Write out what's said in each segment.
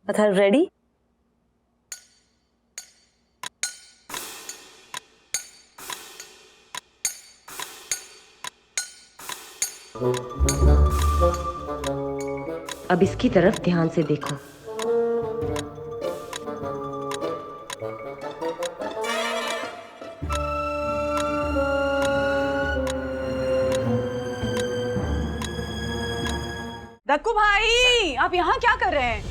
Atharva ready? अब इसकी तरफ ध्यान से देखो। दक्कू भाई, आप यहाँ क्या कर रहे हैं?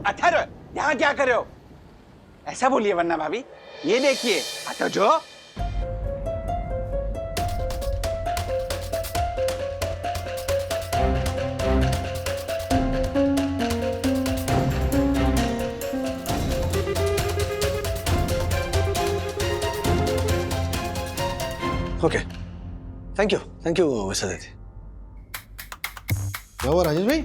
अथर्व, यहाँ क्या कर रहे हो? ऐसा बोलिए वरना भाभी। ये देखिए, तो जो ओके, थैंक यू वैसा दीदी। क्या हुआ राजेश भाई?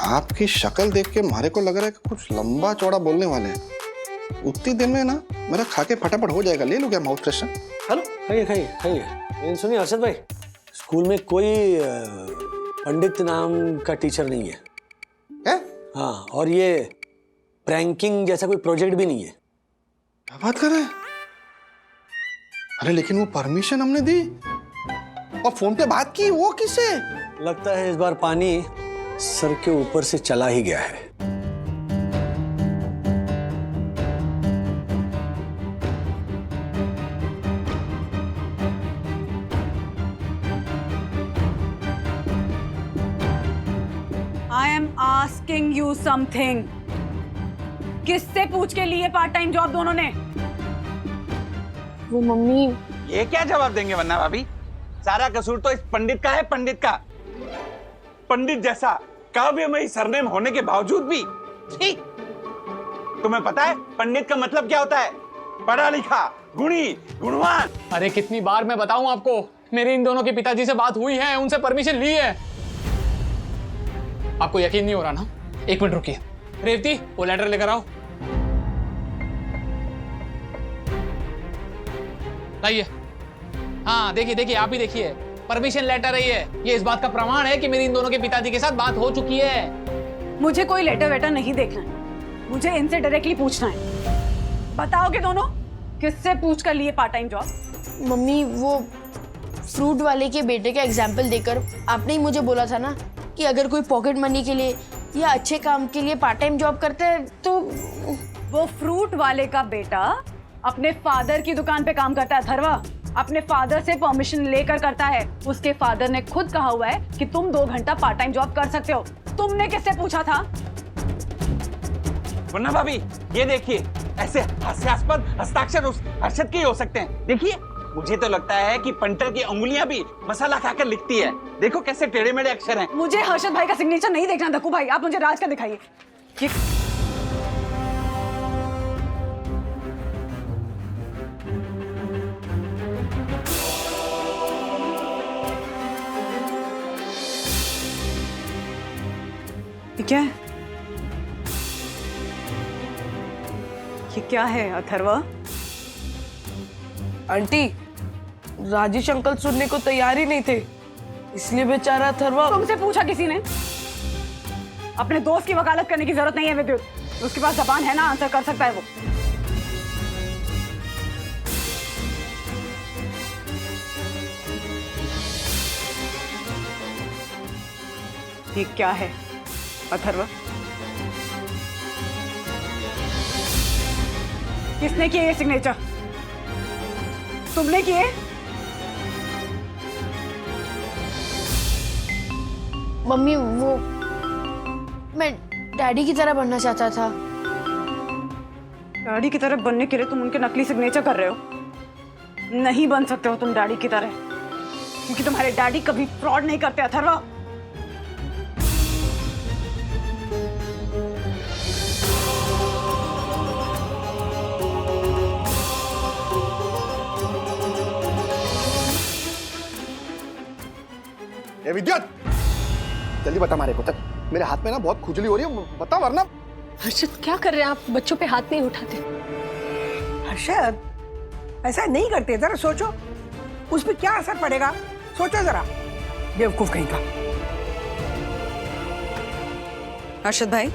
आपकी शक्ल देख के हमारे को लग रहा है कि कुछ लंबा चौड़ा बोलने वाले हैं। उतनी देर में ना मेरा खा के फटाफट हो जाएगा। ले लो क्या माउथ फ्रेशनर? हेलो, खाइए। लेकिन सुनिए अर्षद भाई, स्कूल में कोई पंडित नाम का टीचर नहीं है। है? हाँ, और ये प्रैंकिंग जैसा कोई प्रोजेक्ट भी नहीं है। क्या बात कर रहे हैं? अरे लेकिन वो परमिशन हमने दी और फोन पे बात की, वो किससे? लगता है इस बार पानी सर के ऊपर से चला ही गया है। I am asking you something. किससे पूछ के लिए पार्ट टाइम जॉब दोनों ने? वो मम्मी। ये क्या जवाब देंगे वरना भाभी? सारा कसूर तो इस पंडित का है, पंडित का। पंडित जैसा काव्यमयी सरनेम होने के बावजूद भी ठीक। तुम्हें पता है पंडित का मतलब क्या होता है? पढ़ा लिखा, गुणी, गुणवान। अरे कितनी बार मैं बताऊं आपको, मेरे इन दोनों के पिताजी से बात हुई है, उनसे परमिशन ली है। आपको यकीन नहीं हो रहा ना? एक मिनट रुकिए। रेवती, वो लेटर लेकर आओ। लाइए। हाँ देखिए, आप ही देखिए, परमिशन लेटर है ये इस बात का प्रमाण है कि मेरी इन दोनों के पिताजी के साथ बात हो चुकी है। मुझे कोई लेटर वेटर नहीं देखना है, मुझे इनसे डायरेक्टली पूछना है। बताओगे दोनों किससे पूछ कर लिए पार्ट टाइम जॉब? मम्मी, वो फ्रूट वाले के बेटे का एग्जाम्पल देकर आपने ही मुझे बोला था ना कि अगर कोई पॉकेट मनी के लिए या अच्छे काम के लिए पार्ट टाइम जॉब करता है तो। वो फ्रूट वाले का बेटा अपने फादर की दुकान पे काम करता है अथर्वा, अपने फादर से परमिशन लेकर करता है। उसके फादर ने खुद कहा हुआ है कि तुम 2 घंटा पार्ट टाइम जॉब कर सकते हो। तुमने किससे पूछा था? वरना भाभी ये देखिए, ऐसे हास्यास्पद हस्ताक्षर उस अर्षद के ही हो सकते हैं। देखिए, मुझे तो लगता है कि पंटर की उंगलियां भी मसाला खाकर लिखती है। देखो कैसे टेढ़े मेढ़े अक्षर हैं। मुझे हर्षद भाई का सिग्नेचर नहीं देखना दक्कू भाई, आप मुझे राज का दिखाइए। ये क्या है? ये क्या है अथर्वा? आंटी, राजेश अंकल सुनने को तैयार ही नहीं थे, इसलिए बेचारा अथर्वा। तुमसे पूछा किसी ने? अपने दोस्त की वकालत करने की जरूरत नहीं है विद्युत, उसके पास जबान है ना, आंसर कर सकता है वो। ये क्या है अथर्वा? किसने किए ये सिग्नेचर? तुमने किए? मम्मी, वो मैं डैडी की तरह बनना चाहता था। डैडी की तरह बनने के लिए तुम उनके नकली सिग्नेचर कर रहे हो? नहीं बन सकते हो तुम डैडी की तरह, क्योंकि तुम्हारे डैडी कभी फ्रॉड नहीं करते अथर्वा। ए विद्युत, जल्दी बता मारे को। तक मेरे हाथ में ना बहुत खुजली हो रही है, बता वरना। हर्षद क्या कर रहे हैं आप? बच्चों पे हाथ नहीं उठाते। हर्षद, ऐसा नहीं करते, जरा सोचो उस पर क्या असर पड़ेगा। सोचो जरा, बेवकूफ कहीं का। हर्षद भाई,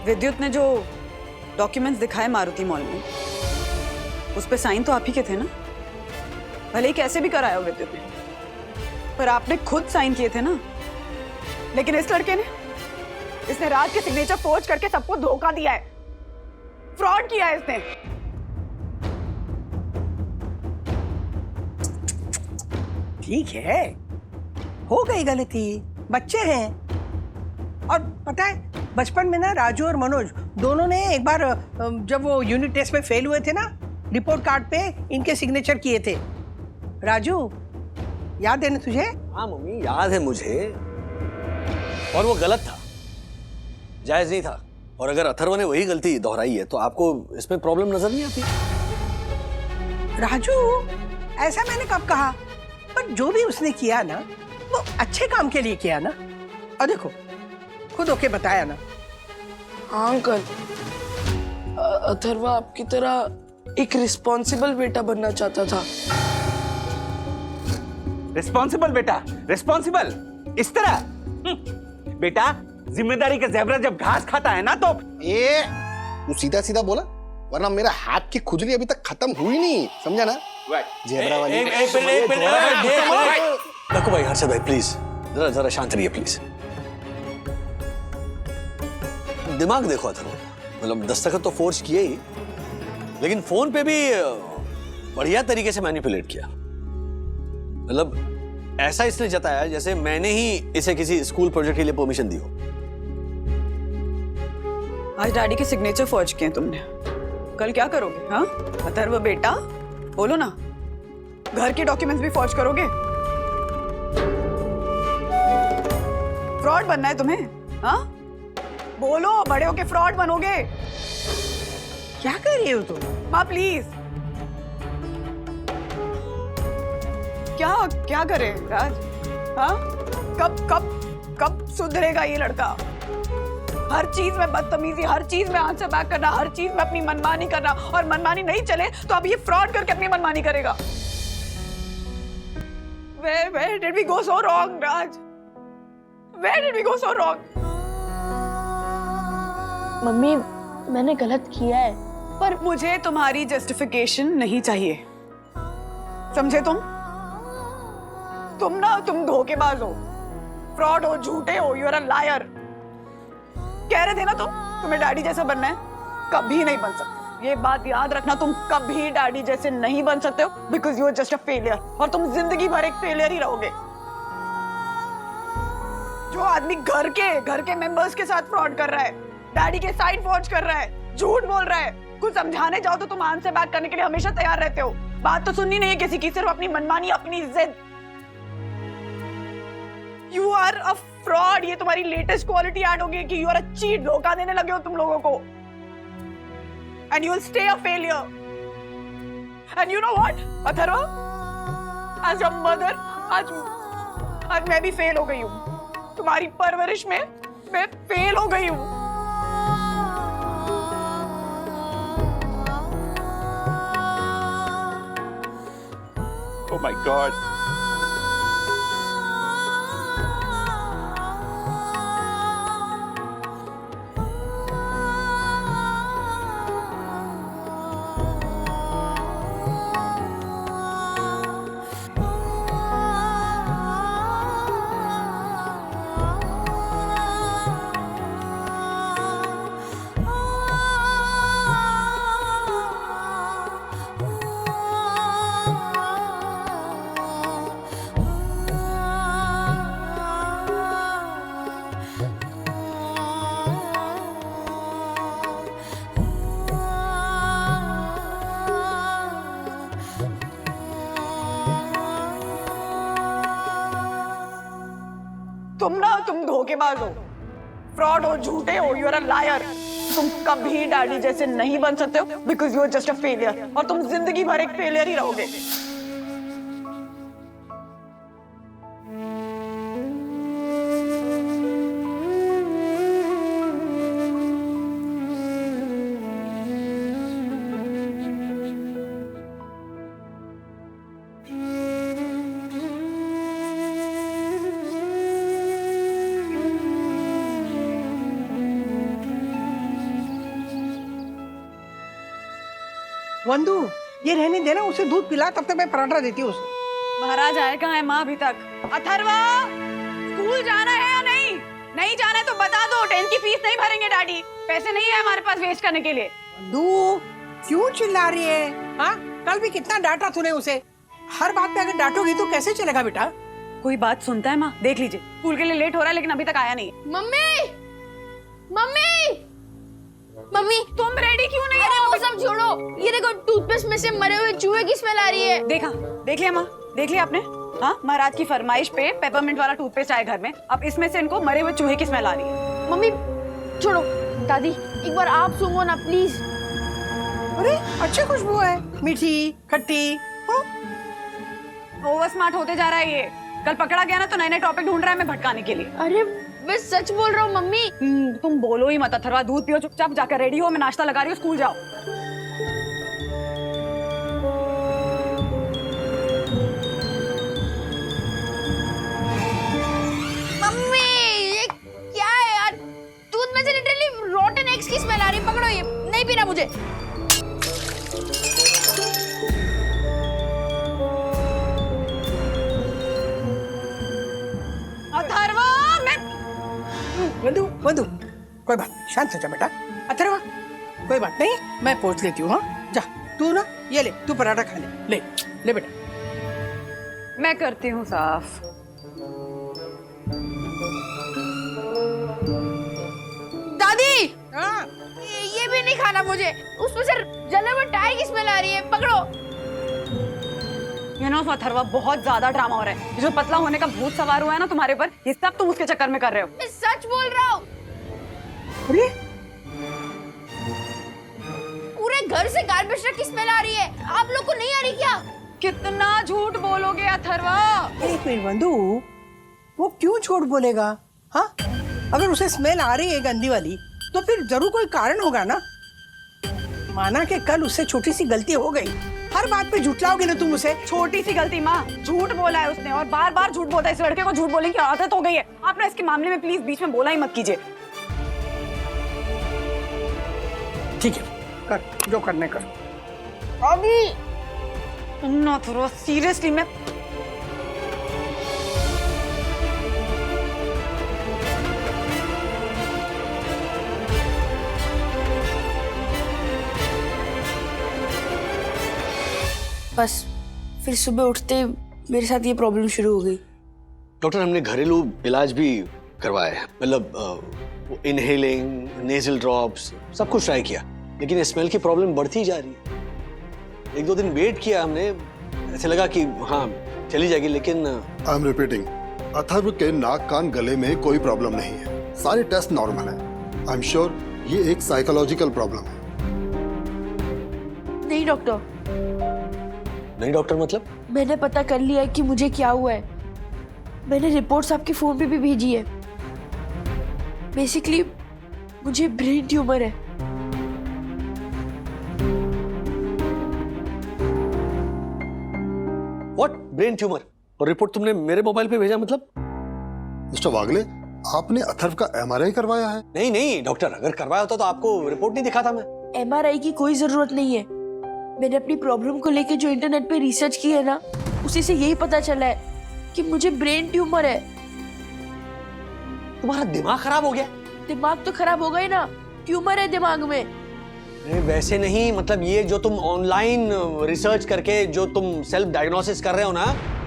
विद्युत ने जो डॉक्यूमेंट्स दिखाए मारुति मॉल में, उस पे साइन तो आप ही के थे ना? भले ही कैसे भी कराया हो विद्युत ने, पर आपने खुद साइन किए थे ना। लेकिन इस लड़के ने, इसने राज के सिग्नेचर फोर्ज करके सबको धोखा दिया है, फ्रॉड किया है इसने। ठीक है, हो गई गलती, बच्चे हैं। और पता है, बचपन में ना राजू और मनोज दोनों ने एक बार जब वो यूनिट टेस्ट में फेल हुए थे ना, रिपोर्ट कार्ड पे इनके सिग्नेचर किए थे। राजू, याद है ना तुझे? हाँ मम्मी, याद है मुझे। और वो गलत था, जायज नहीं था। और अगर अथर्व ने वही गलती दोहराई है तो आपको इसमें प्रॉब्लम नजर नहीं आती? राजू, ऐसा मैंने कब कहा? पर जो भी उसने किया ना, वो अच्छे काम के लिए किया ना। और देखो, खुद होके बताया ना। हाँ अंकल, अथर्वा आपकी तरह एक रिस्पॉन्सिबल बेटा बनना चाहता था। रिस्पॉन्सिबल बेटा? रिस्पॉन्सिबल इस तरह? बेटा, जिम्मेदारी का ज़ेब्रा जब घास खाता है ना तो तू सीधा सीधा बोला, वरना मेरा हाथ की खुजली अभी तक खत्म हुई नहीं, समझा ना? जेबरा वाली। देखो भाई, हर्षद भाई प्लीज जरा जरा शांत रहिए प्लीज। दिमाग देखो अथर्व, मतलब दस्तखत तो फोर्स किए ही, लेकिन फोन पे भी बढ़िया तरीके से मैनिपुलेट किया। मतलब ऐसा इसने जताया जैसे मैंने ही इसे किसी स्कूल प्रोजेक्ट के लिए परमिशन दी हो। आज डैडी के सिग्नेचर फॉर्ज किए तुमने, कल क्या करोगे? हाँ अथर्व बेटा, बोलो ना, घर के डॉक्यूमेंट्स भी फॉर्ज करोगे? फ्रॉड बनना है तुम्हें? हाँ बोलो, बड़े होके फ्रॉड बनोगे। क्या कर रही हो तुम? माँ प्लीज। क्या क्या करे राज? हाँ कब कब कब सुधरेगा ये लड़का? हर चीज में बदतमीजी, हर चीज में आंसर बैक करना, हर चीज में अपनी मनमानी करना, और मनमानी नहीं चले तो अब ये फ्रॉड करके अपनी मनमानी करेगा। Where did we go so wrong, Raj? Where did we go so wrong? Mummy, मैंने गलत किया है, पर मुझे तुम्हारी जस्टिफिकेशन नहीं चाहिए, समझे तुम? तुम धोखेबाज हो, फ्रॉड हो, झूठे हो, यू आर अ लायर। कह रहे थे ना तुम्हें डैडी जैसा बनना है, कभी नहीं बन सकते। ये बात याद रखना, तुम कभी डैडी जैसे नहीं बन सकते हो, because you are just a failure, और तुम जिंदगी भर एक फेलियर ही रहोगे। जो आदमी घर के मेंबर्स के साथ फ्रॉड कर रहा है, डैडी के साइड फॉर्ज कर रहा है, झूठ बोल रहा है, कुछ समझाने जाओ तो तुम आंसर बैक करने के लिए हमेशा तैयार रहते हो। बात तो सुननी नहीं है किसी की, सिर्फ अपनी मनमानी, अपनी जिद। You are a fraud. ये तुम्हारी लेटेस्ट क्वालिटी ऐड होगी कि यू आर अ चीट, धोखा देने लगे हो तुम लोगों को, and you will stay a failure. And you know what Atharva, as a mother आज मैं भी फेल हो गई हूँ, तुम्हारी परवरिश में मैं फेल हो गई हूँ। Oh my God. तुम धोखेबाज हो, फ्रॉड हो, झूठे हो, यू आर अ लायर। तुम कभी डैडी जैसे नहीं बन सकते हो, because you are just a failure, और तुम जिंदगी भर एक फेलियर ही रहोगे। वंदू ये रहने देना, उसे दूध पिला, तब तक मैं पराठा देती हूँ उसे। महाराज आए कहाँ है माँ अभी तक? अथर्वा, स्कूल जाना है या नहीं? नहीं जाना है तो बता दो, 10th की फीस नहीं भरेंगे डैडी, पैसे नहीं है हमारे पास वेस्ट करने के लिए। वंदू क्यों चिल्ला रही है? हाँ, कल भी कितना डांटा तूने उसे। हर बात पे अगर डांटोगी तो कैसे चलेगा बेटा? कोई बात सुनता है माँ? देख लीजिए स्कूल के लिए लेट हो रहा है लेकिन अभी तक आया नहीं। मम्मी, मम्मी, मम्मी, तुम रेडी क्यों नहीं अरे हो? वो सब छोड़ो, ये देखो टूथपेस्ट में से मरे हुए चूहे की स्मेल आ रही है। देखा, देख लिया माँ, देख लिया आपने? हाँ, महाराज की फरमाइश पे पेपरमिंट वाला टूथपेस्ट आया घर में, अब इसमें से इनको मरे हुए चूहे की स्मेल आ रही है। मम्मी छोड़ो, दादी एक बार आप सूंघो ना प्लीज। अरे अच्छी खुशबू है, मीठी खट्टी। ओवर स्मार्ट होते जा रहा है ये, कल पकड़ा गया ना तो नए नए टॉपिक ढूंढ रहा है मैं भटकाने के लिए। अरे मैं सच बोल रहा हूँ मम्मी। तुम बोलो ही मत अथर्वा, दूध पियो चुपचाप, जाकर रेडी हो, मैं नाश्ता लगा रही हूँ, स्कूल जाओ। मम्मी ये क्या है यार, दूध में से लिटरली रॉटन एग्स की स्मेल आ रही है। पकड़ो ये, नहीं पीना मुझे। अथर्वा, मैं वंदू वंदू कोई बात नहीं, शांत हो जा बेटा। अथर्वा कोई बात नहीं, मैं पहुंच लेती हूँ। हाँ जा, तू ना ये ले, तू पराठा खा ले, ले ले बेटा। मैं करती हूँ साफ। दादी हाँ ये भी नहीं खाना मुझे, उसमें से जले हुए टायर की स्मेल आ रही है। पकड़ो। ये ना अथर्वा, बहुत ज्यादा ड्रामा हो रहा है। ये जो पतला होने का भूत सवार हुआ है ना तुम्हारे ऊपर, ये सब तुम उसके चक्कर में कर रहे हो। मैं सच बोल रहा हूँ, अरे पूरे घर से गार्बेज ट्रक की स्मेल आ रही है। आप लोग को नहीं आ रही क्या? कितना झूठ बोलोगे अथर्वा? एक मिनट वंदू, वो क्यों झूठ बोलेगा? हाँ, अगर उसे स्मेल आ रही है गंदी वाली तो फिर जरूर कोई कारण होगा ना। माना कि कल उससे छोटी सी गलती हो गई, हर बात पे झूठलाओगे ना तुम उसे। छोटी सी गलती माँ, झूठ बोला है उसने और बार बार झूठ बोलता है। इस लड़के को झूठ बोलने की आदत हो गई है। आप ना इसके मामले में प्लीज बीच में बोला ही मत कीजिए। ठीक है, कर जो करने कर। अभी ना थोड़ा सीरियसली मैं बस फिर सुबह उठते मेरे साथ ये प्रॉब्लम शुरू हो गई। डॉक्टर हमने घरेलू इलाज भी करवाया है, मतलब इनहेलिंग, नेजल ड्रॉप्स, सब कुछ ट्राई किया, लेकिन स्मेल की प्रॉब्लम बढ़ती जा रही है। एक दो दिन वेट किया हमने, ऐसे लगा कि हाँ चली जाएगी, लेकिन आई एम रिपीटिंग, अथर्व के नाक कान गले में कोई प्रॉब्लम नहीं है, सारे टेस्ट नॉर्मल है। आई एम श्योर ये एक साइकोलॉजिकल प्रॉब्लम है। नहीं डॉक्टर, नहीं डॉक्टर मतलब? मैंने पता कर लिया है कि मुझे क्या हुआ है। मैंने रिपोर्ट्स आपके फोन पे भी भेजी है। बेसिकली मुझे ब्रेन ट्यूमर है। व्हाट? Brain tumour? और रिपोर्ट तुमने मेरे मोबाइल पे भेजा मतलब? मिस्टर वागले, आपने अथर्व का एमआरआई करवाया है? नहीं नहीं डॉक्टर, अगर करवाया होता तो आपको रिपोर्ट नहीं दिखाता मैं। एमआरआई की कोई जरूरत नहीं है। मैंने अपनी प्रॉब्लम को लेके जो इंटरनेट पे रिसर्च की है ना, उसी से यही पता चला है कि मुझे ब्रेन ट्यूमर है। तुम्हारा दिमाग खराब हो गया? दिमाग तो खराब हो गई ना, ट्यूमर है दिमाग में। अरे वैसे नहीं, मतलब ये जो तुम ऑनलाइन रिसर्च करके जो तुम सेल्फ डायग्नोसिस कर रहे हो ना,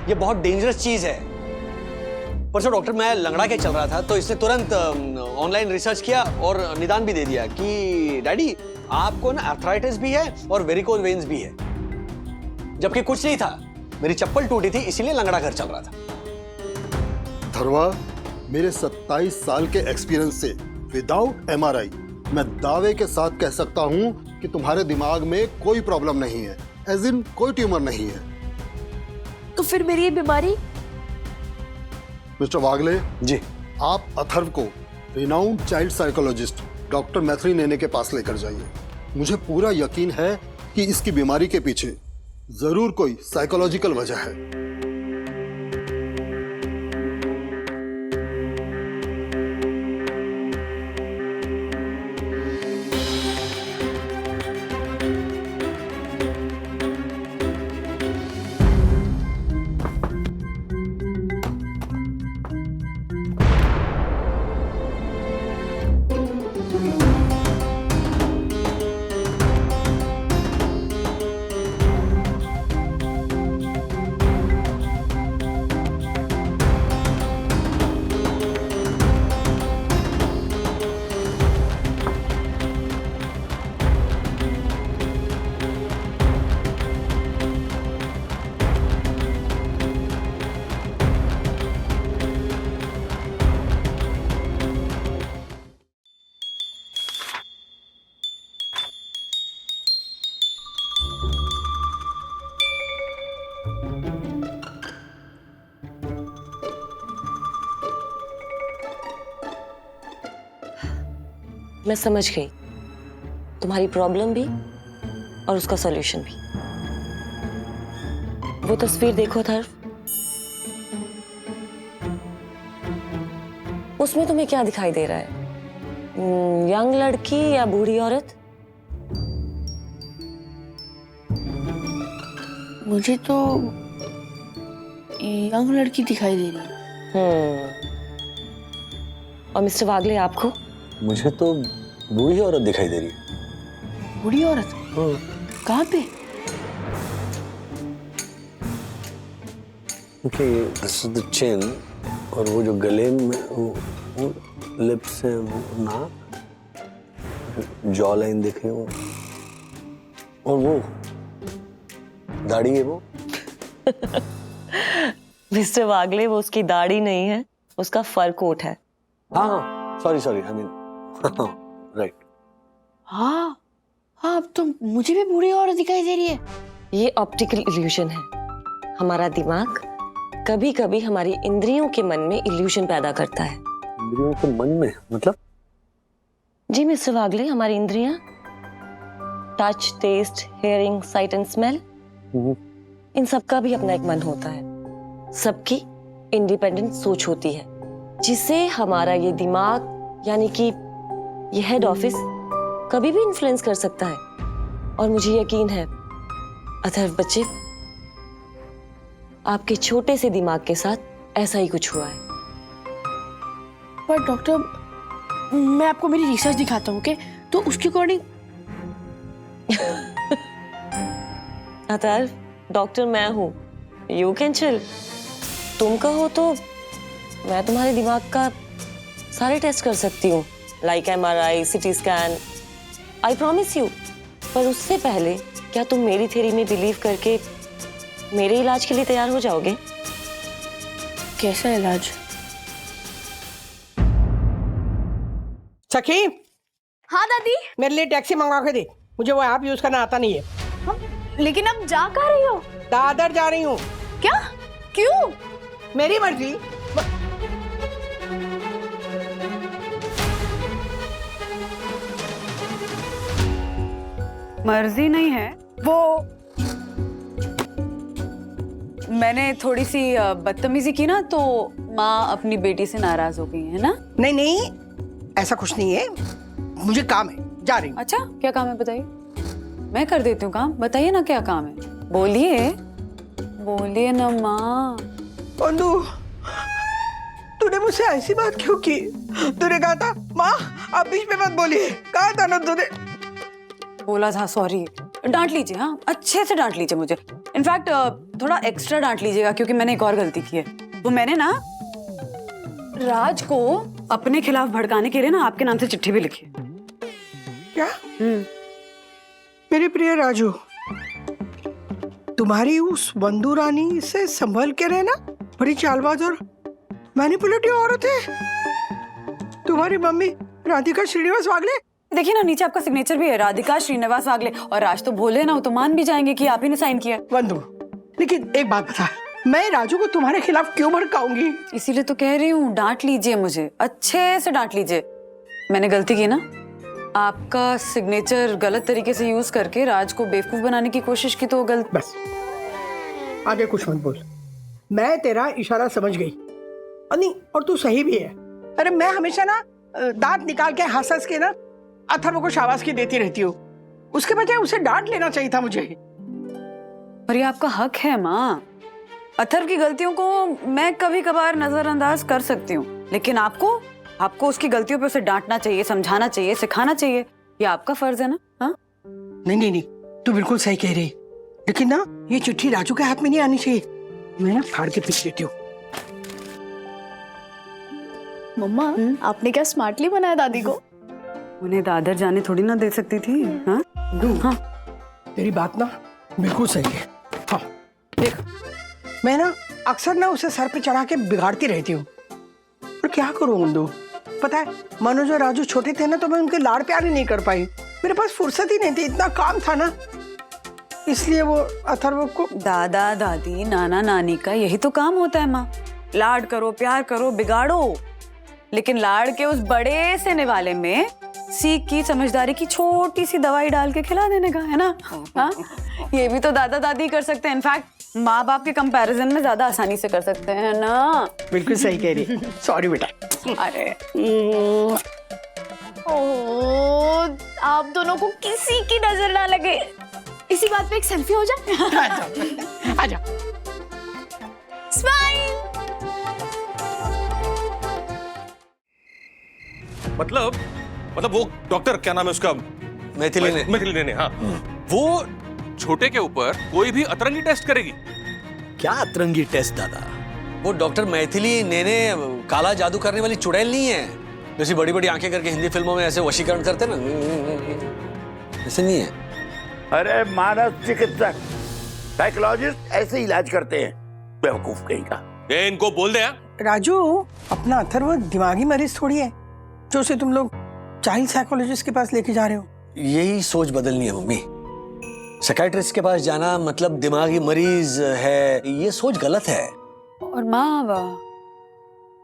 ये बहुत डेंजरस चीज है। परसों डॉक्टर मैं लंगड़ा के चल रहा था तो इसने तुरंत ऑनलाइन रिसर्च किया और निदान भी दे दिया कि डैडी आपको ना आर्थराइटिस भी है और वेरिकोज वेन्स भी है, जबकि कुछ नहीं था, मेरी चप्पल टूटी थी इसीलिए लंगड़ा घर चल रहा था। अथर्वा, मेरे 27 साल के एक्सपीरियंस से विदाउट एमआरआई मैं दावे के साथ कह सकता हूं कि तुम्हारे दिमाग में कोई प्रॉब्लम नहीं है, एज इन कोई ट्यूमर नहीं है। तो फिर मेरी ये बीमारी? मिस्टर वागले जी, आप अथर्व को रिनाउंड चाइल्ड साइकोलॉजिस्ट डॉक्टर मैथ्री नेने के पास लेकर जाइए। मुझे पूरा यकीन है कि इसकी बीमारी के पीछे जरूर कोई साइकोलॉजिकल वजह है। मैं समझ गई तुम्हारी प्रॉब्लम भी और उसका सॉल्यूशन भी। वो तस्वीर देखो अथर्व, उसमें तुम्हें क्या दिखाई दे रहा है? यंग लड़की या बूढ़ी औरत? मुझे तो यंग लड़की दिखाई दे रही है। और मिस्टर वागले आपको? मुझे तो बूढ़ी औरत दिखाई दे रही है। बूढ़ी औरत? कहाँ पे? Okay, this is the chin, और वो जो गले में वो लिप्स है, वो नाक, जॉ लाइन देख रहे हो, और वो दाढ़ी है वो। मिस्टर वागले, वो उसकी दाढ़ी नहीं है, उसका फर कोट है। हाँ, सॉरी, आई मीन राइट। हाँ हाँ, अब तो मुझे भी बूढ़ी औरत दिखाई दे रही है। ये ऑप्टिकल इल्यूशन है। हमारा दिमाग कभी कभी हमारी इंद्रियों के मन में इल्यूशन पैदा करता है। इंद्रियों के मन में मतलब? जी मिस्टर वागले, हमारी इंद्रियां touch, taste, hearing, sight and smell, इन सब का भी अपना एक मन होता है। सबकी इंडिपेंडेंट सोच होती है, जिसे हमारा ये दिमाग यानी कि ये हेड ऑफिस कभी भी इन्फ्लुएंस कर सकता है। और मुझे यकीन है अथर्व बच्चे, आपके छोटे से दिमाग के साथ ऐसा ही कुछ हुआ है। पर डॉक्टर, मैं आपको मेरी रिसर्च दिखाता हूँ, ओके? तो उसके अकॉर्डिंग अथर्व, डॉक्टर मैं हूँ, यू कैन चिल। तुम कहो तो मैं तुम्हारे दिमाग का सारे टेस्ट कर सकती हूँ, like MRI, CT scan, I promise you. पर उससे पहले क्या तुम मेरी थ्योरी में बिलीव करके मेरे इलाज के लिए तैयार हो जाओगे? कैसा इलाज? सखी, हाँ दादी। मेरे लिए टैक्सी मंगवा के दे, मुझे वो ऐप यूज करना आता नहीं है। लेकिन अब जा कहाँ रही हो? दादर जा रही हूँ। क्या? क्यों? मेरी मर्जी। मर्जी नहीं है वो, मैंने थोड़ी सी बदतमीजी की ना, तो माँ अपनी बेटी से नाराज हो गई है ना? नहीं नहीं, ऐसा कुछ नहीं है, मुझे काम है, जा रही हूँ। अच्छा, क्या काम है बताइए, मैं कर देती हूँ काम। बताइए ना क्या काम है, बोलिए बोलिए ना माँ। बंधु, तूने मुझसे ऐसी बात क्यों की? तूने कहा था माँ आप बीच में मत बोलिए, कहा था ना तूने? बोला था, सॉरी। डांट लीजिए, हाँ अच्छे से डांट लीजिए मुझे। इनफैक्ट थोड़ा एक्स्ट्रा डांट लीजिएगा, क्योंकि मैंने एक और गलती की है। वो मैंने ना राज को अपने खिलाफ भड़काने के लिए ना आपके नाम से चिट्ठी भी लिखी है। क्या? मेरे प्रिय राजू, तुम्हारी उस बंधु रानी से संभल के रहना, बड़ी चालबाज और मैनिपुलेटिव औरत है। तुम्हारी मम्मी राधिका श्रीनिवास वागले। देखिए ना, नीचे आपका सिग्नेचर भी है, राधिका श्रीनिवास वागले। और राज तो बोले ना, वो तो मान भी जाएंगे कि आप ही ने साइन किया है। बंधु, लेकिन एक बात बता, मैं राजू को तुम्हारे खिलाफ क्यों भड़काऊंगी? इसीलिए तो कह रही हूँ, डांट लीजिए मुझे, अच्छे से डांट लीजिए। मैंने गलती की ना, आपका सिग्नेचर गलत तरीके से यूज करके राज को बेवकूफ बनाने की कोशिश की, तो गलत। बस आगे कुछ मत बोल, मैं तेरा इशारा समझ गई। नहीं, और तू सही भी है। अरे मैं हमेशा ना दांत निकाल के हंस हंस के ना अथर्व को शाबाशी देती रहती हूँ, उसके बजाय उसे डांट लेना चाहिए था मुझे। पर ये आपका हक है माँ, अथर्व की गलतियों को मैं कभी कभार नजरअंदाज कर सकती हूँ, लेकिन आपको उसकी गलतियों पे उसे डांटना चाहिए, समझाना चाहिए, सिखाना चाहिए। ये आपका फर्ज है ना? हाँ? नहीं, तू बिल्कुल सही कह रही, लेकिन ना ये चिट्ठी राजू के हाथ में नहीं आनी चाहिए। मैं ना फाड़ के पीछ देती हूँ। मम्मा, आपने क्या स्मार्टली बनाया दादी को? उन्हें दादर जाने थोड़ी ना दे सकती थी। हाँ? हाँ। तेरी बात ना बिल्कुल सही है। हाँ देख, मैं ना अक्सर ना उसे सर पे चढ़ा के बिगाड़ती रहती हूँ, पर क्या करूँ बंधु? पता है, मनोज और राजू छोटे थे ना, तो मैं उनके लाड़ प्यार ही नहीं कर पाई। मेरे पास फुर्सत ही नहीं थी, इतना काम था ना, इसलिए वो अथर्व को। दादा दादी नाना नानी का यही तो काम होता है माँ, लाड करो, प्यार करो, बिगाड़ो। लेकिन लाड़ के उस बड़े से निवाले में सीख की समझदारी की छोटी सी दवाई डाल के खिला देने का, है ना? हाँ, ये भी तो दादा दादी कर सकते हैं। इनफैक्ट माँ बाप के कंपैरिजन में ज्यादा आसानी से कर सकते हैं ना। बिल्कुल सही कह रही है। सॉरी बेटा। अरे ओह, आप दोनों को किसी की नजर ना लगे, इसी बात पे एक सेल्फी हो जाए। आजा। स्माइल। मतलब वो डॉक्टर क्या नाम है उसका, मैथिली ने हाँ, वो छोटे के ऊपर कोई भी अतरंगी टेस्ट करेगी? क्या अतरंगी टेस्ट दादा? वो डॉक्टर मैथिली नेने काला जादू करने वाली चुड़ैल नहीं है, जैसी बड़ी बड़ी आंखें करके हिंदी फिल्मों में ऐसे वशीकरण करते ना, ऐसे नहीं है। अरे मानस चिकित्सक, साइकोलॉजिस्ट ऐसे इलाज करते हैं, बेवकूफ कहीं का। ये इनको बोल दे। राजू, अपना अथर्व दिमागी मरीज थोड़ी है जो उसे तुम लोग चाइल्ड साइकोलॉजिस्ट के पास लेके जा रहे हो। यही सोच बदलनी है मम्मी। साइकियाट्रिस्ट के पास जाना मतलब दिमागी मरीज है, ये सोच गलत है। और माँ,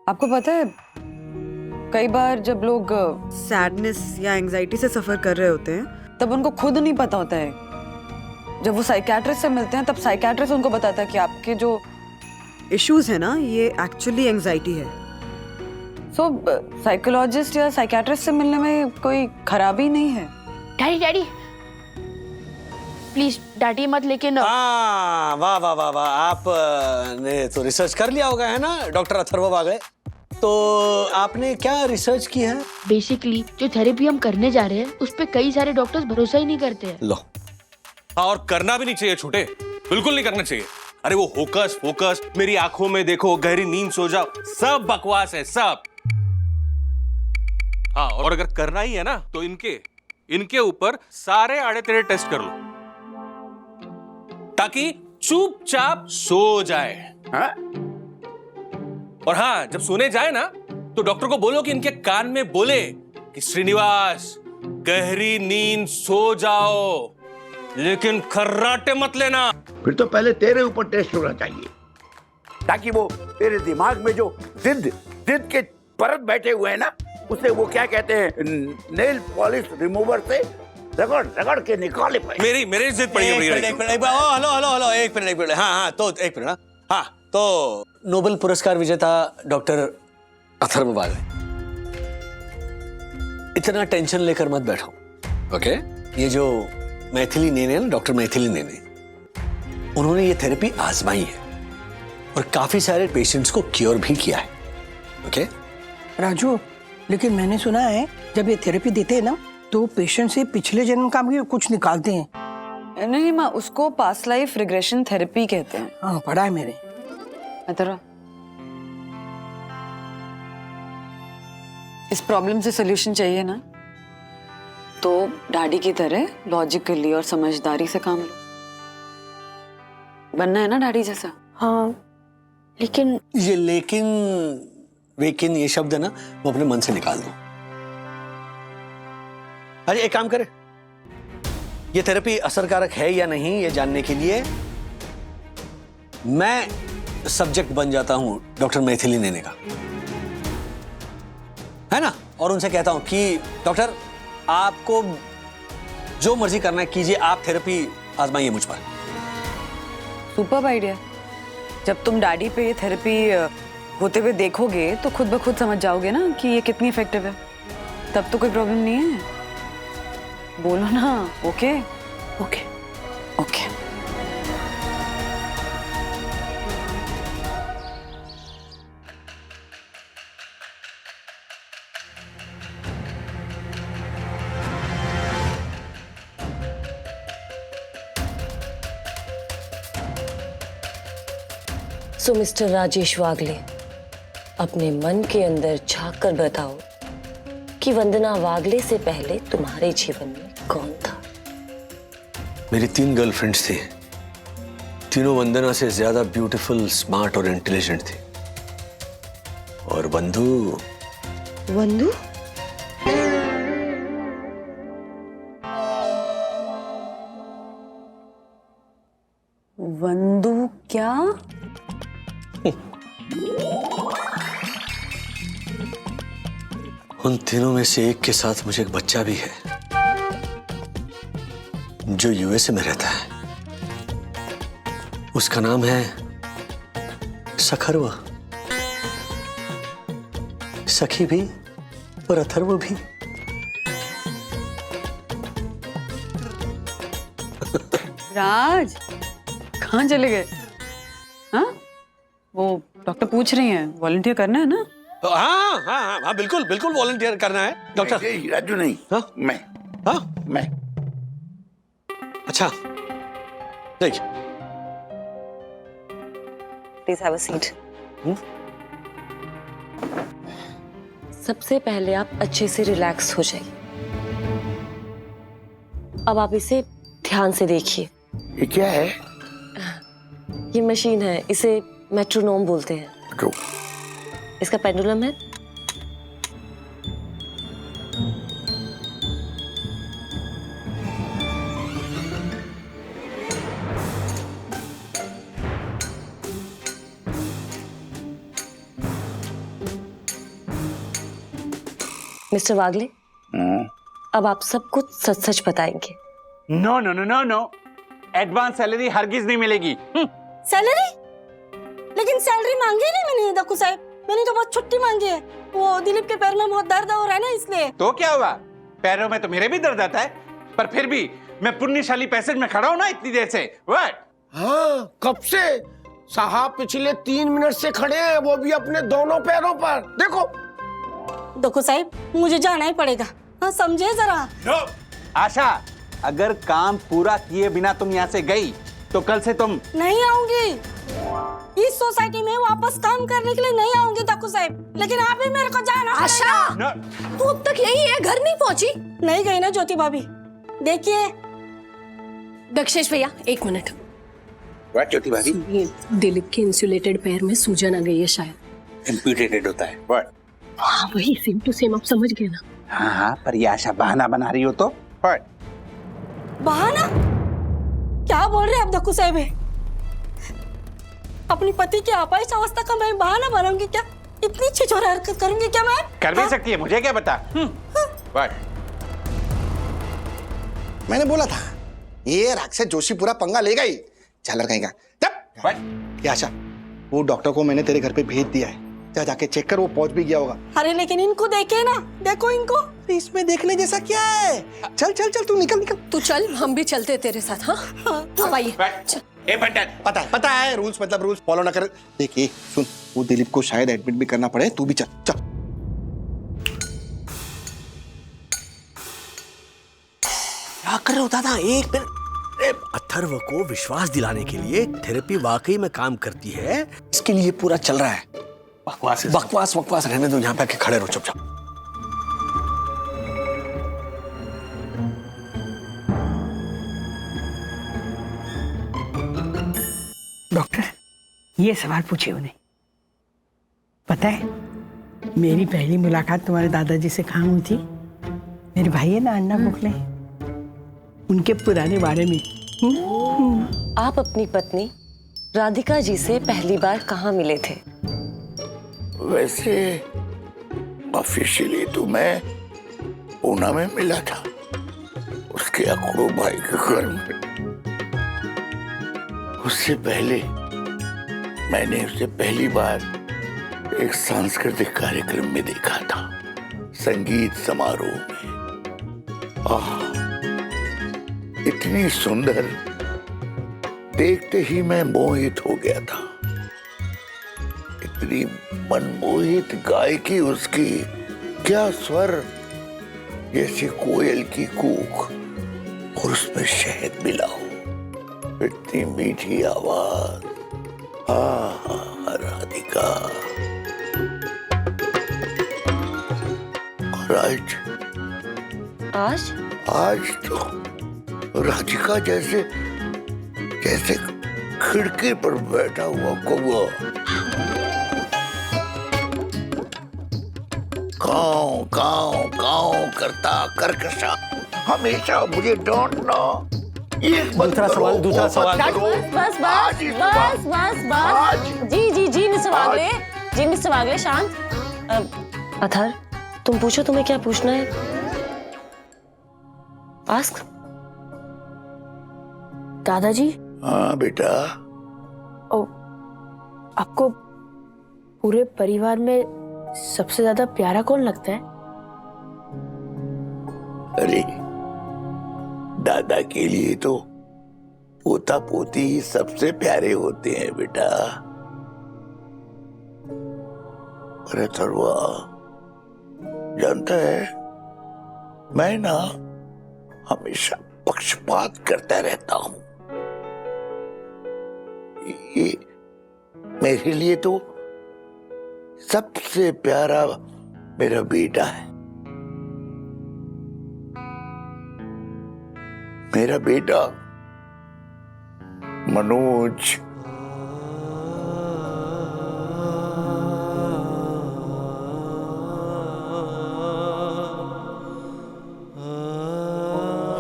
आपको पता है कई बार जब लोग सैडनेस या एंजाइटी से सफर कर रहे होते हैं तब उनको खुद नहीं पता होता है। जब वो साइकियाट्रिस्ट से मिलते हैं तब साइकियाट्रिस्ट उनको बताता है कि आपके जो इश्यूज है ना, ये एक्चुअली एंजाइटी है। सो साइकोलॉजिस्ट या साइकियाट्रिस्ट से मिलने में कोई खराबी नहीं है। डैडी प्लीज डांटिए मत, लेकिन हाँ, वाह वाह वाह वाह, आप ने तो रिसर्च कर लिया होगा, है ना डॉक्टर अथर्व आ गए। तो आपने क्या रिसर्च की है? बेसिकली जो थेरेपी हम करने जा रहे हैं उस पे कई सारे डॉक्टर्स भरोसा ही नहीं करते हैं। लो, हाँ, और करना भी नहीं चाहिए छोटे, बिल्कुल नहीं करना चाहिए। अरे वो होकस फोकस, मेरी आंखों में देखो, गहरी नींद सो जाओ, सब बकवास है सब। हाँ, और अगर करना ही है ना तो इनके ऊपर सारे आड़े तेरे टेस्ट कर लो, ताकि चुपचाप सो जाए। हाँ? और हाँ, जब सोने जाए ना तो डॉक्टर को बोलो कि इनके कान में बोले कि श्रीनिवास, गहरी नींद सो जाओ, लेकिन खर्राटे मत लेना। फिर तो पहले तेरे ऊपर टेस्ट होना चाहिए, ताकि वो तेरे दिमाग में जो जिद के परत बैठे हुए हैं ना, उसे वो क्या कहते हैं, नेल पॉलिश रिमूवर से रगड़ के निकाले पाए। मेरी जिद पड़ी है। हेलो, एक मिनट। हाँ, तो एक मिनट। हाँ, तो नोबेल पुरस्कार विजेता डॉक्टर अथर्व बागे, इतना टेंशन लेकर मत बैठो, ओके? ये जो मैथिली नेने ना, डॉक्टर मैथिली नेने, उन्होंने ये थेरेपी आजमाई है और काफी सारे पेशेंट्स को क्योर भी किया है, ओके? राजू, लेकिन मैंने सुना है जब ये थेरेपी देते हैं ना तो पेशेंट से पिछले जन्म का भी कुछ निकालते हैं। नहीं माँ, उसको पास्ट लाइफ रिग्रेशन थेरेपी कहते हैं। हाँ, पढ़ा है मैंने। अथर्व, इस प्रॉब्लम से सोल्यूशन चाहिए ना, तो डैडी की तरह लॉजिकली और समझदारी से काम लो। बनना है ना डैडी जैसा। हाँ, लेकिन ये लेकिन ये शब्द है ना, वो अपने मन से निकाल दो। अरे एक काम करे, ये थेरेपी असरकारक है या नहीं ये जानने के लिए मैं सब्जेक्ट बन जाता हूं डॉक्टर मैथिली नेने का, है ना? और उनसे कहता हूं कि डॉक्टर, आपको जो मर्जी करना है कीजिए, आप थेरेपी आजमाइए मुझ पर। Super idea. जब तुम डैडी पे ये थेरेपी होते हुए देखोगे तो खुद ब खुद समझ जाओगे ना कि ये कितनी इफेक्टिव है। तब तो कोई प्रॉब्लम नहीं है। बोलो ना, ओके ओके ओके। सो मिस्टर राजेश वागले, अपने मन के अंदर झांक कर बताओ कि वंदना वागले से पहले तुम्हारे जीवन में कौन था? मेरी 3 गर्लफ्रेंड्स थी, तीनों वंदना से ज्यादा ब्यूटीफुल, स्मार्ट और इंटेलिजेंट थी। और वंदू वंदू क्या? उन तीनों में से एक के साथ मुझे एक बच्चा भी है जो यूएसए में रहता है। उसका नाम है सखरवा। सखी भी और अथर्व भी। राज कहाँ चले गए? हाँ वो डॉक्टर पूछ रही हैं, वॉलंटियर करना है ना? हाँ हाँ हाँ हाँ, बिल्कुल बिल्कुल वॉलंटियर करना है डॉक्टर। नहीं, राजू नहीं। हाँ? मैं हाँ मैं अच्छा नहीं। Please have a seat. सबसे पहले आप अच्छे से रिलैक्स हो जाइए। अब आप इसे ध्यान से देखिए। ये क्या है? ये मशीन है, इसे मेट्रोनोम बोलते हैं। जो इसका पेंडुलम है। मिस्टर वागले, अब आप सब कुछ सच सच बताएंगे। No no no no no, advance salary हरगिज नहीं मिलेगी। सैलरी? लेकिन सैलरी मांगी नहीं मैंने दक्कू साहब, मैंने तो बहुत छुट्टी मांगी है। वो दिलीप के पैर में बहुत दर्द हो रहा है ना, इसलिए। तो क्या हुआ, पैरों में तो मेरे भी दर्द आता है, पर फिर भी मैं पुण्यशाली पैसेज में खड़ा हूं ना इतनी देर से। व्हाट? हाँ, कब से साहब पिछले 3 मिनट से खड़े हैं, वो भी अपने दोनों पैरों पर। देखो दक्कू साहब, मुझे जाना ही पड़ेगा। हाँ, समझे जरा। नो आशा, अगर काम पूरा किए बिना तुम यहाँ से गई तो कल से तुम नहीं आऊंगी इस सोसाइटी में, वापस काम करने के लिए नहीं आऊंगी दक्कू साहब। लेकिन आप ही मेरे को जाना। आशा, तू अब तक यही है, घर नहीं पहुंची? नहीं गई ना ज्योति भाभी। देखिए दक्षेश भैया, 1 मिनट। व्हाट ज्योति भाभी? ये दिलीप के इंसुलेटेड पैर में सूजन आ गई है शायद। एम्प्यूटेटेड होता है। व्हाट? हाँ वही, सेम टू सेम, आप समझ गए ना? हाँ हाँ, पर ये आशा बहाना बना रही हो तो। व्हाट? बहाना? क्या बोल रहे हैं आप दक्कू साहब? अपनी पति की आपाइश अवस्था का मैं बहाना बनाऊंगी क्या? इतनी छिछोर हरकत करूंगी क्या मैं? कर भी सकती है, मुझे क्या पता। व्हाट? मैंने बोला था ये राक्षस जोशी पूरा पंगा लेगा ही। झालर कहीं का। व्हाट? ये आशा, वो डॉक्टर को मैंने तेरे घर पे भेज दिया है, जा जाके चेक कर, वो पहुंच भी गया होगा। अरे लेकिन इनको देखे ना, देखो इनको। इसमें देखने जैसा क्या है? चल चल चल, तू निकल निकल। तू चल, हम भी चलते हैं तेरे साथ। हाँ अब आइए। ए बंटन, पता है रूल्स, मतलब रूल्स फॉलो ना कर। देखिए सुन, वो दिलीप को शायद एडमिट भी करना पड़े, तू भी चल चल। क्या कर रहे होता था? एक मिनट। अथर्व को विश्वास दिलाने के लिए थेरेपी वाकई में काम करती है, इसके लिए पूरा चल रहा है। बकवास बकवास बकवास रहने दो, यहाँ पे आके खड़े रहो चुपचाप। डॉक्टर, ये सवाल पूछे उन्हें। पता है, मेरी पहली मुलाकात तुम्हारे दादाजी से कहाँ हुई थी? मेरे भाई है ना अन्ना गोखले, उनके पुराने बारे में। आप अपनी पत्नी राधिका जी से पहली बार कहाँ मिले थे? वैसे ऑफिशियली तो मैं पूना में मिला था, उसके अकड़ो भाई के घर में। उससे पहले मैंने उसे पहली बार एक सांस्कृतिक कार्यक्रम में देखा था, संगीत समारोह में। इतनी सुंदर, देखते ही मैं मोहित हो गया था। इतनी मनमोहित गायकी उसकी, क्या स्वर, जैसे कोयल की कूक और उसमें शहद मिला हो। इतनी मीठी आवाज। राधिका। और आज तो राधिका जैसे खिड़की पर बैठा हुआ कौवा काऊ काऊ काऊ करता कर्कशा हमेशा मुझे डांटना। दूसरा सवाल बस जी मिस्टर वागले, शांत। अथर, तुम पूछो, तुम्हें क्या पूछना है? आस्क। दादाजी, हाँ बेटा। ओ, आपको पूरे परिवार में सबसे ज्यादा प्यारा कौन लगता है? अरे दादा के लिए तो पोता पोती ही सबसे प्यारे होते हैं बेटा। अरे थरवा, जानता है मैं ना हमेशा पक्षपात करता रहता हूं। ये मेरे लिए तो सबसे प्यारा मेरा बेटा है। मेरा बेटा मनोज।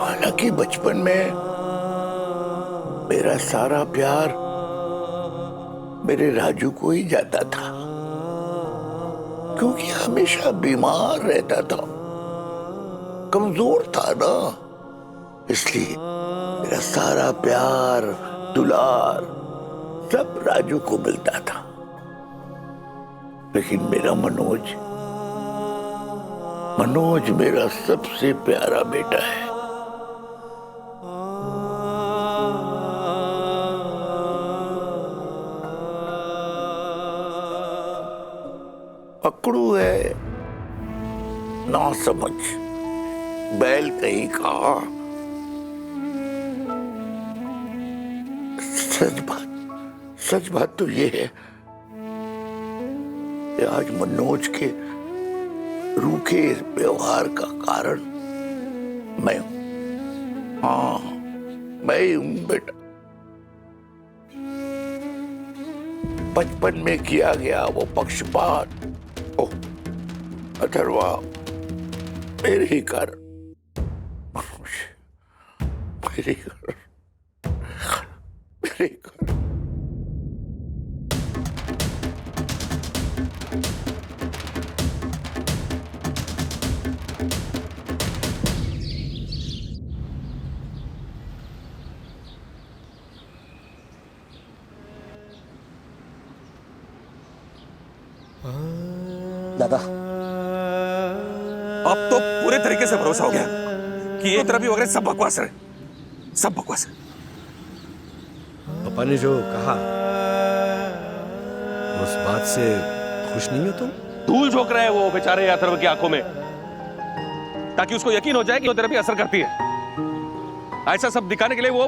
हालांकि बचपन में मेरा सारा प्यार मेरे राजू को ही जाता था, क्योंकि हमेशा बीमार रहता था, कमजोर था ना, इसलिए मेरा सारा प्यार दुलार सब राजू को मिलता था। लेकिन मेरा मनोज मेरा सबसे प्यारा बेटा है। अकड़ू है, ना समझ, बैल कहीं का। सच बात तो ये है कि आज मनोज के रूखे व्यवहार का कारण मैं हूं। हाँ, मैं ही हूं बेटा। बचपन में किया गया वो पक्षपात, ओह अथर्वा, मेरे ही कारण, मेरे ही कारण। दादा, अब तो पूरे तरीके से भरोसा हो गया कि ये थेरेपी वगैरह सब बकवास है, सब बकवास है। पापा ने जो कहा उस बात से खुश नहीं हो तुम? धूल झोंक रहे हैं वो बेचारे अथर्व की आंखों में, ताकि उसको यकीन हो जाए कि वो थेरेपी असर करती है। ऐसा सब दिखाने के लिए वो,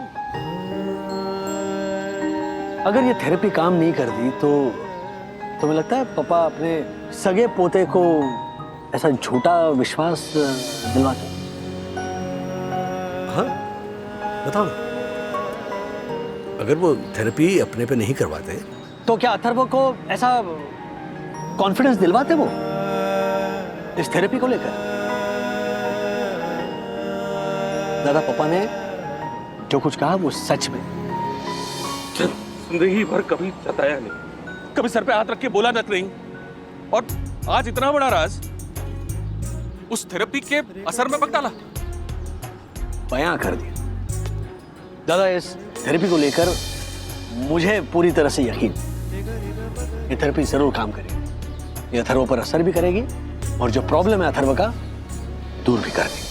अगर ये थेरेपी काम नहीं करती तो तुम्हें लगता है पापा अपने सगे पोते को ऐसा झूठा विश्वास दिलवाते? हाँ, बताओ ना। अगर वो थेरेपी अपने पे नहीं करवाते तो क्या अथर्व को ऐसा कॉन्फिडेंस दिलवाते वो इस थेरेपी को लेकर? दादा, पापा ने जो कुछ कहा वो सच में जिंदगी भर कभी जताया नहीं, कभी सर पे हाथ रख के बोला तक नहीं, और आज इतना बड़ा राज उस थेरेपी के असर में पक डाला, बयां कर दिया। दादा, इस थेरेपी को लेकर मुझे पूरी तरह से यकीन, ये थेरेपी जरूर काम करेगी। ये अथर्व पर असर भी करेगी और जो प्रॉब्लम है अथर्व का दूर भी कर देगी।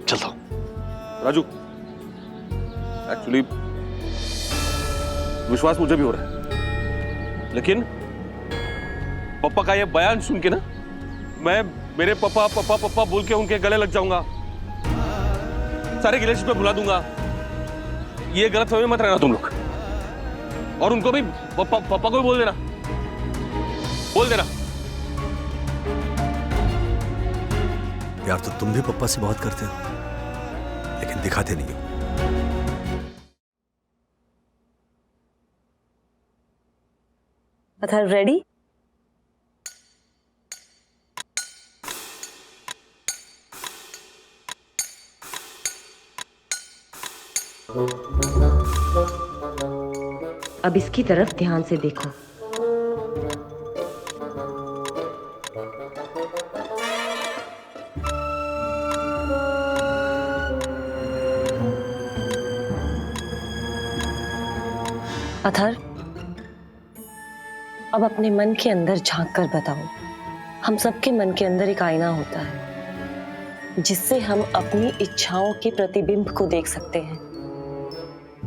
चलता हूं। राजू, एक्चुअली विश्वास मुझे भी हो रहा है, लेकिन पापा का ये बयान सुन के ना मैं मेरे पापा पापा पापा बोल के उनके गले लग जाऊंगा, सारे रिलेशनशिप पे भुला दूंगा। ये गलत फहमी मत रहना तुम लोग, और उनको भी पापा को भी बोल देना, प्यार तो तुम भी पापा से बहुत करते हो, लेकिन दिखाते नहीं हो। अथर्व, रेडी? अब इसकी तरफ ध्यान से देखो। अथर, अब अपने मन के अंदर झांक कर बताओ। हम सबके मन के अंदर एक आईना होता है जिससे हम अपनी इच्छाओं के प्रतिबिंब को देख सकते हैं।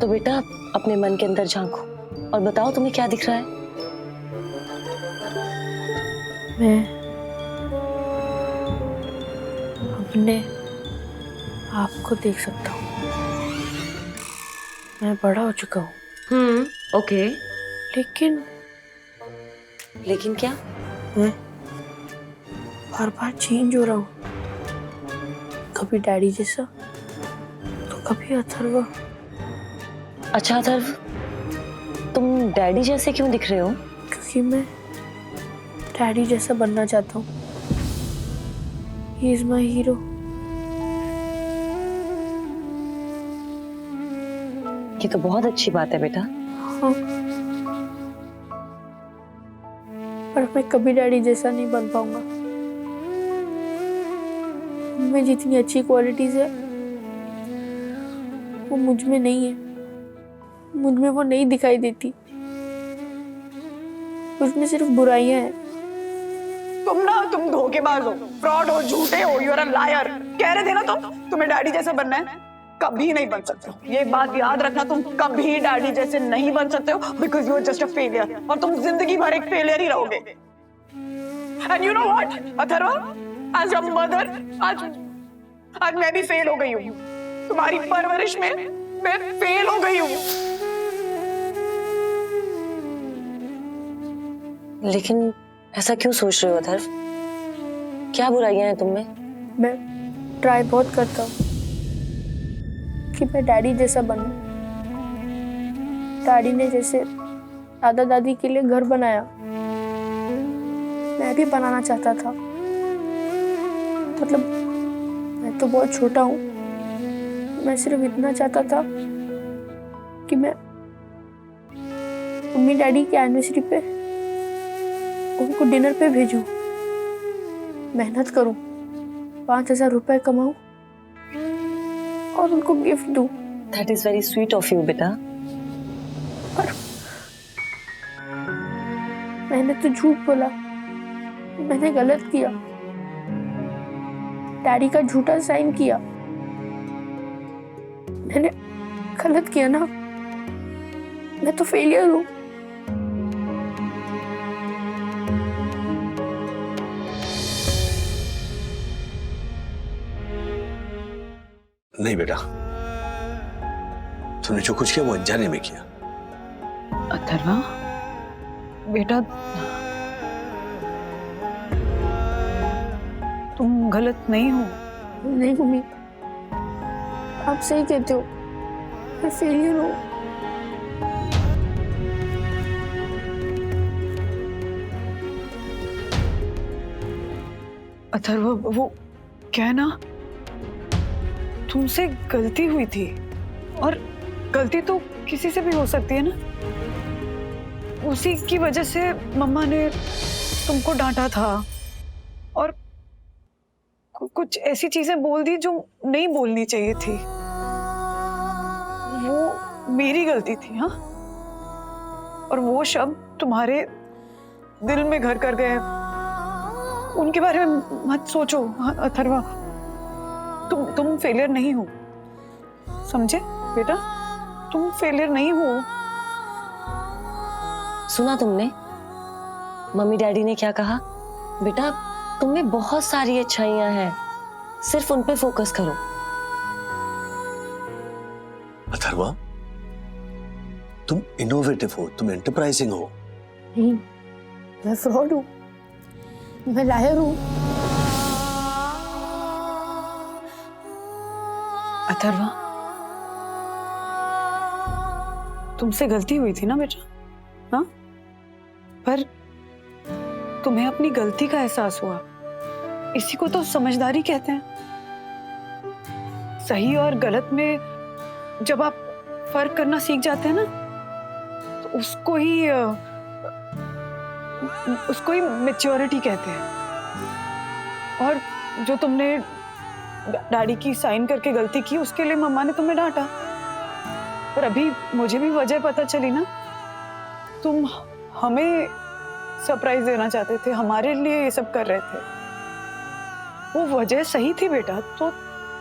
तो बेटा अपने मन के अंदर झांको और बताओ तुम्हें क्या दिख रहा है। मैं अपने आप को देख सकता हूँ। मैं बड़ा हो चुका हूँ। ओके। लेकिन क्या? मैं बार बार चेंज हो रहा हूँ, कभी डैडी जैसा तो कभी अथर्व। अच्छा अथर्व, तुम डैडी जैसे क्यों दिख रहे हो? क्योंकि मैं डैडी जैसा बनना चाहता हूँ। He is my hero. ये तो बहुत अच्छी बात है बेटा। हाँ, पर मैं कभी डैडी जैसा नहीं बन पाऊंगा। उनमें जितनी अच्छी क्वालिटीज है वो मुझ में नहीं है। मुझ में वो नहीं दिखाई देती। उसमें सिर्फ बुराइयां हैं। तुम धोखेबाज हो, फ्रॉड हो, झूठे हो, यू आर अ लायर। कह रहे थे ना तुम्हें डैडी जैसा बनना है। कभी नहीं बन सकते हो, ये बात याद रखना। तुम कभी डैडी जैसे नहीं बन सकते हो because you are just a failure, और तुम जिंदगी भर एक फेलियर ही रहोगे। And you know what Atharva, as your mother आज मैं भी फेल हो गई हूँ। तुम्हारी परवरिश में मैं फेल हो गई हूँ। लेकिन ऐसा क्यों सोच रहे हो अथर्व? क्या बुराइयां हैं तुम में? मैं ट्राई बहुत करता हूँ कि मैं डैडी जैसा बनूं। डैडी ने जैसे दादा दादी के लिए घर बनाया, मैं भी बनाना चाहता था। मतलब मैं तो बहुत छोटा हूँ। मैं सिर्फ इतना चाहता था कि मैं मम्मी डैडी की एनिवर्सरी पे उनको डिनर पे भेजूं, मेहनत करूं, 5,000 रुपए कमाऊं और उनको गिफ्ट दूं। That is very sweet of you, बेटा। पर मैंने तो झूठ बोला, मैंने गलत किया, डैडी का झूठा साइन किया। मैंने गलत किया ना, मैं तो फेलियर हूँ। नहीं बेटा, तूने जो कुछ किया वो अनजाने में किया। अथर्वा बेटा, तुम गलत नहीं हो। नहीं मम्मी, आप सही कहते हो, मैं फेलियर हूँ। अथर्वा वो क्या ना, तुमसे गलती हुई थी, और गलती तो किसी से भी हो सकती है ना। उसी की वजह से मम्मा ने तुमको डांटा था और कुछ ऐसी चीजें बोल दी जो नहीं बोलनी चाहिए थी। वो मेरी गलती थी। हाँ, और वो शब्द तुम्हारे दिल में घर कर गए। उनके बारे में मत सोचो। हाँ, अथर्वा तुम फेलियर नहीं हो, समझे बेटा? तुम फेलियर नहीं हो। सुना तुमने मम्मी डैडी ने क्या कहा? बेटा तुम में बहुत सारी अच्छाइयां हैं, सिर्फ उन पे फोकस करो। अथर्वा, तुम इनोवेटिव हो, तुम एंटरप्राइजिंग हो। नहीं, मैं फ्रॉड हूँ, मैं लायर हूँ। अथर्वा तुमसे गलती हुई थी ना बेटा? हाँ, पर तुम्हें अपनी गलती का एहसास हुआ, इसी को तो समझदारी कहते हैं। सही और गलत में जब आप फर्क करना सीख जाते हैं ना, तो उसको ही मैच्योरिटी कहते हैं। और जो तुमने डैडी की साइन करके गलती की, उसके लिए मम्मा ने तुम्हें डांटा। पर अभी मुझे भी वजह पता चली ना तुम हमें सरप्राइज देना चाहते थे, हमारे लिए ये सब कर रहे थे। वो वजह सही थी बेटा, तो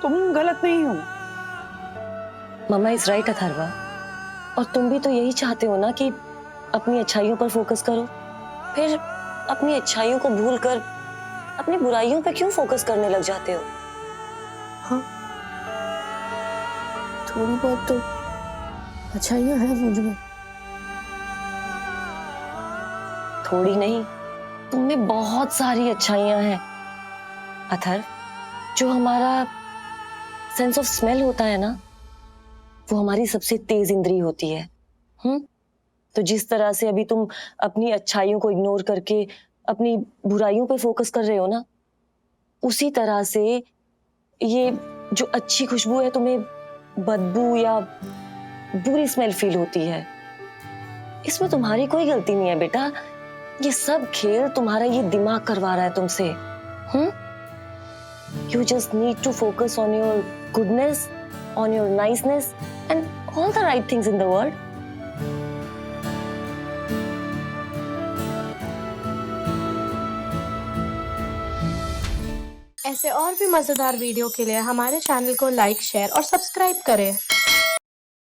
तुम गलत नहीं हो। मम्मा इज राइट अथर्वा, और तुम भी तो यही चाहते हो ना कि अपनी अच्छाइयों पर फोकस करो। फिर अपनी अच्छाइयों को भूलकर अपनी बुराइयों पे क्यों फोकस करने लग जाते हो? हाँ, थोड़ी बहुत तो अच्छाइयाँ हैं मुझ में। थोड़ी नहीं, तुम में बहुत सारी अच्छाइयां हैं अथर्व। जो हमारा सेंस ऑफ स्मेल होता है ना, वो हमारी सबसे तेज इंद्री होती है। तो जिस तरह से अभी तुम अपनी अच्छाइयों को इग्नोर करके अपनी बुराइयों पे फोकस कर रहे हो ना, उसी तरह से ये जो अच्छी खुशबू है तुम्हें बदबू या बुरी स्मेल फील होती है। इसमें तुम्हारी कोई गलती नहीं है बेटा, ये सब खेल तुम्हारा ये दिमाग करवा रहा है तुमसे। You just need to focus on your goodness, on your niceness and all the right things in the world. ऐसे और भी मजेदार वीडियो के लिए हमारे चैनल को लाइक, शेयर और सब्सक्राइब करें।